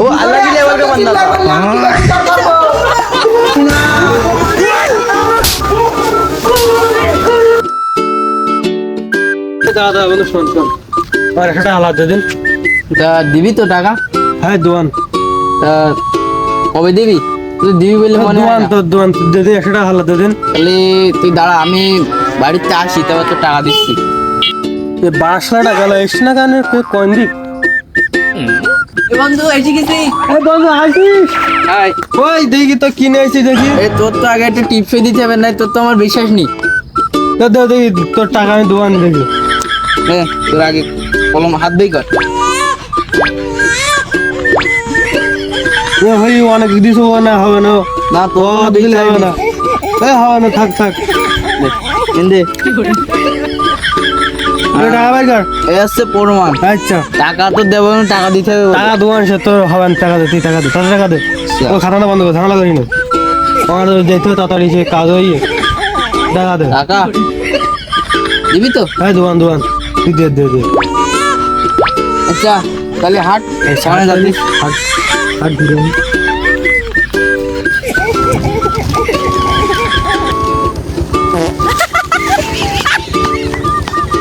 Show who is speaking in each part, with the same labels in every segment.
Speaker 1: ও আল্লাহ কি লেভেল কা বান্দা
Speaker 2: দাদা বলো শুন শুন আর একটা আলাদা দিন
Speaker 1: তা দিবি তো টাকা?
Speaker 2: হ্যাঁ দোয়ান
Speaker 1: তা কবে দিবি? তুই দিবি বলে মনে হয় না।
Speaker 2: দোয়ান দে দে একটা আলাদা দিন।
Speaker 1: তাহলে তুই দাঁড়া, আমি বাড়িতে আসি, তবে তো টাকা দিচ্ছি।
Speaker 2: এ 12 টাকা লাগছে না কেন কোন দিক?
Speaker 1: বন্ধু এসে গেছি।
Speaker 2: এ বন্ধু আসিস?
Speaker 1: হাই।
Speaker 2: ওই দেখি তো কিনে আইছি দেখি।
Speaker 1: এই তোর তো আগে একটা টিপস দিতে হবে না, তোর তো আমার বিশ্বাস নেই।
Speaker 2: তো দে দেখি তোর টাকা আমি দোয়ান দেখি।
Speaker 1: তোর আগে কলম হাত দিয়ে কর।
Speaker 2: এ ভাই অনেক দিস না হবে না।
Speaker 1: না তো
Speaker 2: দিলে হবে না। এ হবে না, থাক থাক।
Speaker 1: দে
Speaker 2: টাকা ভাই কর।
Speaker 1: এই হচ্ছে প্রমাণ।
Speaker 2: আচ্ছা
Speaker 1: টাকা তো দেবো না, টাকা দিতে হবে।
Speaker 2: টাকা দোয়ান সে তোর হবে না, টাকা দে, তুই টাকা দে, তাড়াতাড়ি টাকা দে। ও খাতাটা বন্ধ কর, ঝামেলা করি না। আমার যেতে হবে তাড়াতাড়ি, সে কাজ হয়ে টাকা দে।
Speaker 1: টাকা দিবি তো?
Speaker 2: হ্যাঁ দোয়ান দোয়ান তুই দে দে দে।
Speaker 1: আচ্ছা তাহলে হাট সামনে যাচ্ছিস।
Speaker 2: হাট হাট ঘুরে আয়।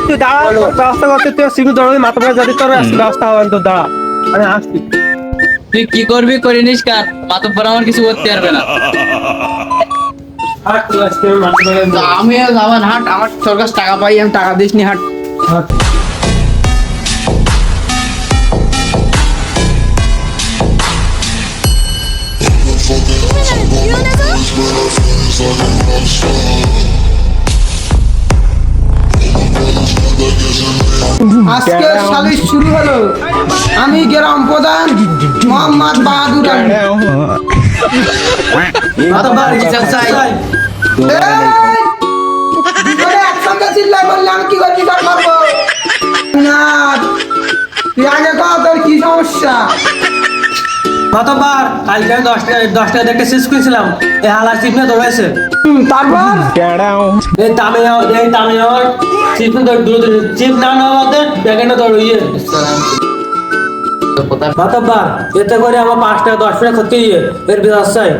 Speaker 2: তুই দাঁড়া, রাস্তা করতে তুই সিগু দৌড়ে মাথা পড়ে যাবি, তোর রাস্তা হবে না, তোর দাঁড়া আমি আসছি।
Speaker 1: তুই কি করবি করিনিস কার, মাতব্বর আমার কিছু করতে পারবে না।
Speaker 2: হাট তুই আজকে মাথা পড়ে
Speaker 1: তো আমি আমার হাট, আমার তোর কাছে টাকা পাই, আমি টাকা দিস নি। হাট
Speaker 2: হাট।
Speaker 3: আজকে সালিশ শুরু হলো। আমি গ্রাম প্রধান মোহাম্মদ বাহাদুর আলী।
Speaker 1: মাতব্বর বিচার চাই।
Speaker 3: এই, দুজনে একসঙ্গে চিল্লাই বললে আমি কি করে বিচার করবো? না, তুই আগে কর তোর কি সমস্যা?
Speaker 2: কতবার কালকে আমি 10 টাকা দেখতে শেষ করেছিলাম, এই হালা চিপনে দৌড়াইছে।
Speaker 3: তারপর
Speaker 2: এই তামে আমার চিপনে দৌড় চিপ না আমাদের ব্যাগে না দৌড় ইয়ে কতবার এতে করে আমার 5 টাকা 10 টাকা ক্ষতি ইয়ে এর বিরাজ চাই।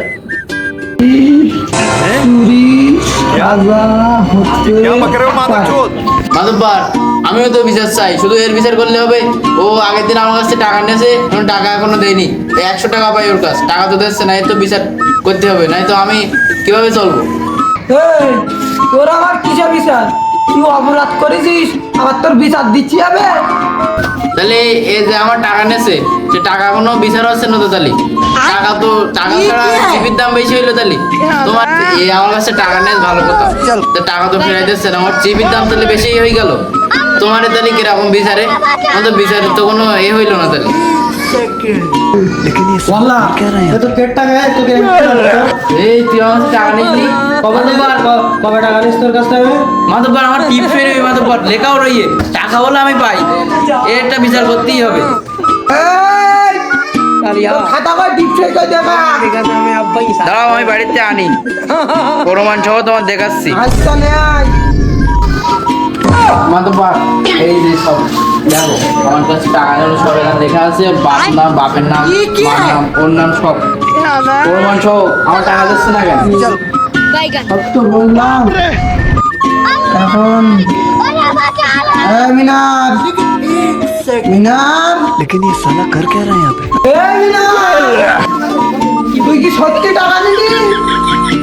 Speaker 3: চুরি সাজা হচ্ছে
Speaker 1: মাতব্বর আমিও তো বিচার চাই, শুধু এর বিচার করলে হবে? ও আগের দিন আমার কাছে টাকা নিয়েছে, এখন টাকা এখনো দেয়নি। 100 টাকা পাই ওর কাছে, টাকা তো দিচ্ছে না। এই তো বিচার করতে হবে, নাই তো আমি কিভাবে চলবো?
Speaker 3: এই, তোর আবার কিসের বিচার? তুই অপরাধ করেছিস, আবার তোর বিচার দিচ্ছি হবে?
Speaker 1: তাহলে এই যে আমার টাকা নেছে, সে টাকা কোনো বিচার হচ্ছে না তো? তাহলে টাকা তো টাকা ছাড়া টিভির দাম বেশি হইলো। তাহলে তোমার এই আমার কাছে টাকা নেই ভালো কথা, তো টাকা তো ফেরাই দিচ্ছে না, আমার টিভির দাম তাহলে বেশি হয়ে গেল। তোমার তাহলে কিরকম বিচারে? আমার তো বিচারের তো কোনো হইলো না। তাহলে
Speaker 2: ওয়াল্লাহ এ তো কেট টাকা তোকে
Speaker 1: এই তুই আমার কাছে টাকা নিসনি?
Speaker 2: কবে টাকা নিস তোর কাছ থেকে?
Speaker 1: মাতব্বর আমার টিপ ফেরবে, মাতব্বর লেখাও রইয়ে টাকা বলে আমি পাই, এটা বিচার করতেই হবে।
Speaker 3: এই, তোর খাতা কই ডিপসই কই দেখা?
Speaker 1: দাঁড়াও আমি বাড়িতে আনি, প্রমাণ সহ তোমার দেখাচ্ছি।
Speaker 3: আচ্ছা নে আয়।
Speaker 1: মাতব্বর এই যে সব দেখো, আমার কাছে টাকা যেন সব এখানে লেখা আছে, বাপ নাম, বাপের নাম, মার নাম, ওর নাম, সব প্রমাণ সহ। আমার টাকা দিচ্ছে না কেন?
Speaker 3: সব তো বললাম। এখন এই মিনার, মিনার,
Speaker 4: लेकिन ये साला कर क्या रहा है यहाँ पे?
Speaker 3: এই মিনার, তুই কি সত্যি টাকা নিবি?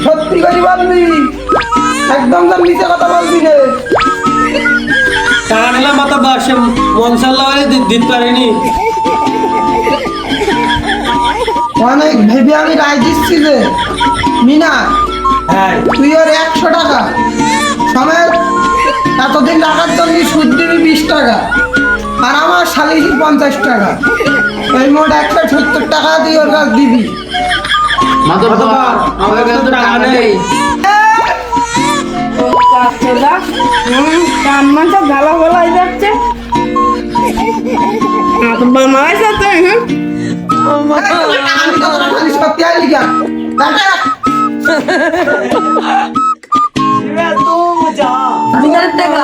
Speaker 3: সত্যি করে বলবি, একদম যেন মিথ্যে কথা বলবি রে।
Speaker 2: টাকা নিলাম মাথা বাসে মনসাল্লাহ হলে দিতে পারিনি।
Speaker 3: অনেক ভেবে আমি রায় দিচ্ছি যে মিনার,
Speaker 2: হ্যাঁ
Speaker 3: তুই ওর 100 টাকা সমেত এতদিন টাকার জন্য সুদ দিবি 20 টাকা, আর আমার সালিশি 50 টাকা, এই মোট 170 টাকা দিয়ে ওর কাছে দিবি।
Speaker 1: মাতব্বর আমার কাছে তো টাকা নেই।
Speaker 5: কান্না সব ভালো ভালো হয়ে যাচ্ছে। মামাই সাথে
Speaker 3: আমি তো তোর সালিশ করতে আইলি কেন? মিনারের টাকা